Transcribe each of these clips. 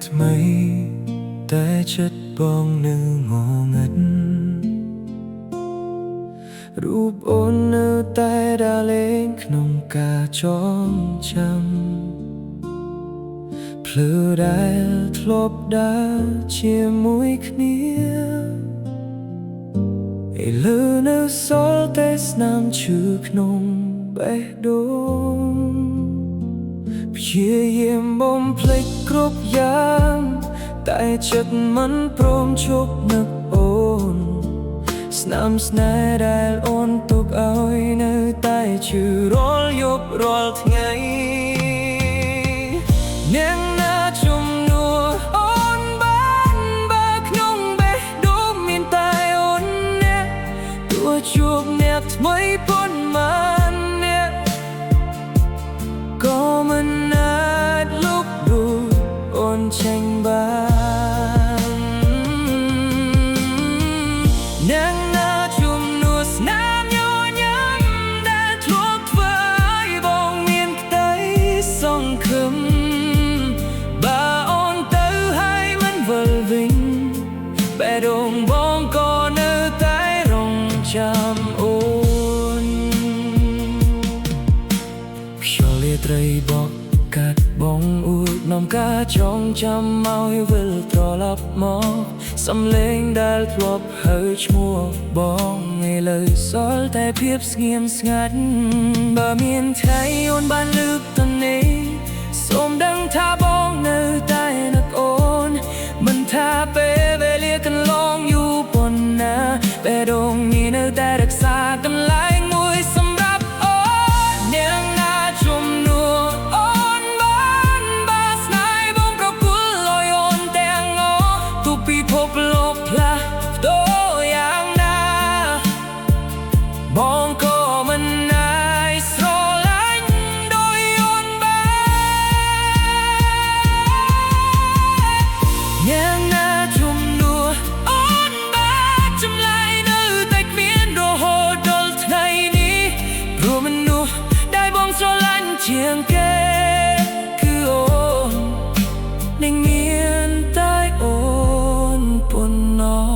ថ្មីតែចិត្តបងនៅងងឹតរូបអូននៅតែដើរលេងក្នុងការចងចាំភ្លឺដែលធ្លាប់ដើរជាមួយគ្នាឥឡូវនៅសល់តែស្នាមឈឺក្នុងបេះដូងព្យាយាមបំភ្លេចគ្រប់យ៉ាងតែចិត្តមិនព្រមជប់នឹកអូនស្នាមស្នេហ៍ដែលអូនទុកឲ្យនៅតែឈឺរាល់យប់រាល់ថ្ងៃនាងណាជំនួសអូនបានបើក្នុងបេះដូងមានតែអូនអ្នកទោះជួបអ្នកថ្មីប៉ុន្មានអ្នកក៏មិនអាចលុបរូបអូនចេញបាននាងណាជំនួសស្នាមញញឹមដែលធ្លាប់ធ្វើឲ្យបងមានក្តីសង្ឃឹមបើអូនទៅហើយមិនវិលវិញបេះដូងបងក៏នៅតែរង់ចាំអូនខ្យល់លាត្រីបកកាត់បងអួតនាំការចងចាំឲ្យវិលត្រឡប់មកសំឡេងដែលធ្លាប់ហៅឈ្មោះបងឥឡូវសល់តែភាពស្ងៀមស្ងាត់បើមានថ្ងៃអូនបានលើកទៅនេះសូមដឹងថាបងនៅតែនឹកអូនមិនថាពេលវេលាកន្លងយូរប៉ុណ្ណាបេះដូងនេះនៅតែរក្សាកន្លែងមួយសម្រាប់អូននាងណាជំនួសអូនបានបើស្នេហ៍បងប្រគល់ឲ្យអូនទាំងអស់ទុកពិភពលោកផ្លាស់ប្ដូរយ៉ាងណាបងក៏មិនអាចស្រឡាញ់ដោយអូនបាននាងណាជំនួសអូនបានចម្លើយនៅតែគ្មានរហូតដល់ថ្ងៃនេះព្រោះមនុស្សដែលបងស្រឡាញ់ជាងគេគឺអូននឹងមានតែអូនប៉ុណ្ណោះ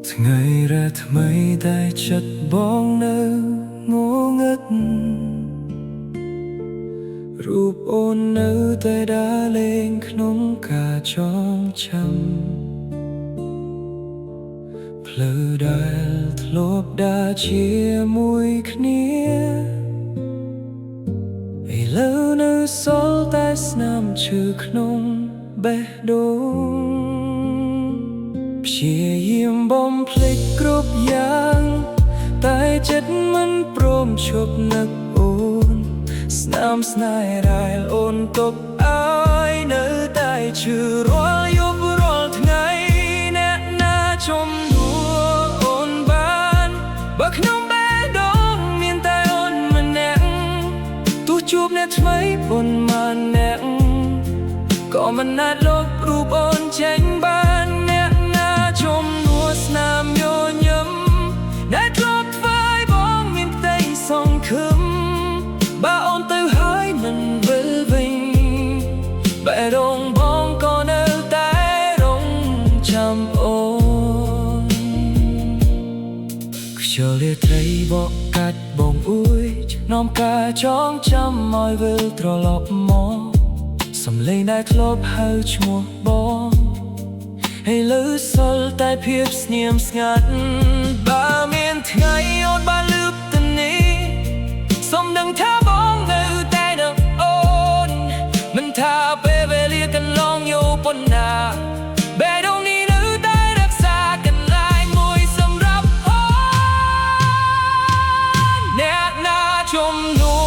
ថ្ងៃរះថ្មីតែចិត្តបងនៅងងឹតរូបអូននៅតែដើរលេងក្នុងការចងចាំភ្លឺដែលធ្លាប់ដើរជាមួយគ្នាឥឡូវនៅសល់តែស្នាមឈឺក្នុងបេះដូងព្យាយាមបំភ្លេចគ្រប់យ៉ាងតែចិត្តមិនព្រមឈប់នឹកអូនស្នាមស្នេហ៍ដែលអូនទុកឲ្យនៅតែឈឺរាល់យប់រាល់ថ្ងៃអ្នកណាជំនួសអូនបានបើក្នុងបេះដូងមានតែអូនម្នាក់ទោះជួបអ្នកថ្មីប៉ុន្មានអ្នកក៏មិនអាចលុបរូបអូនចេញបានអ្នកណាជំនួសស្នាមញញឹមដែលធ្លាប់ធ្វើឲ្យបងមានក្តីសង្ឃឹមបើអូនទៅហើយមិនវិលវិញបេះដូងបងក៏នៅតែរង់ចាំអូនខ្យល់លាត្រីបកកាត់បងអួយនាំការចងចាំឲ្យវិលត្រឡប់មកសំឡេងដែលធ្លាប់ហៅឈ្មោះបងឥឡូវសល់តែភាពស្ងៀមស្ងាត់បើមានថ្ងៃអូនបានលើកទៅនេះសូមដឹងថាបងនៅតែនឹកអូនមិនថាពេលវេលាកន្លងយូរប៉ុណ្ណាបេះដូងនេះនៅតែរក្សាកន្លែងមួយសម្រាប់អូនអ្នកណាជំនួស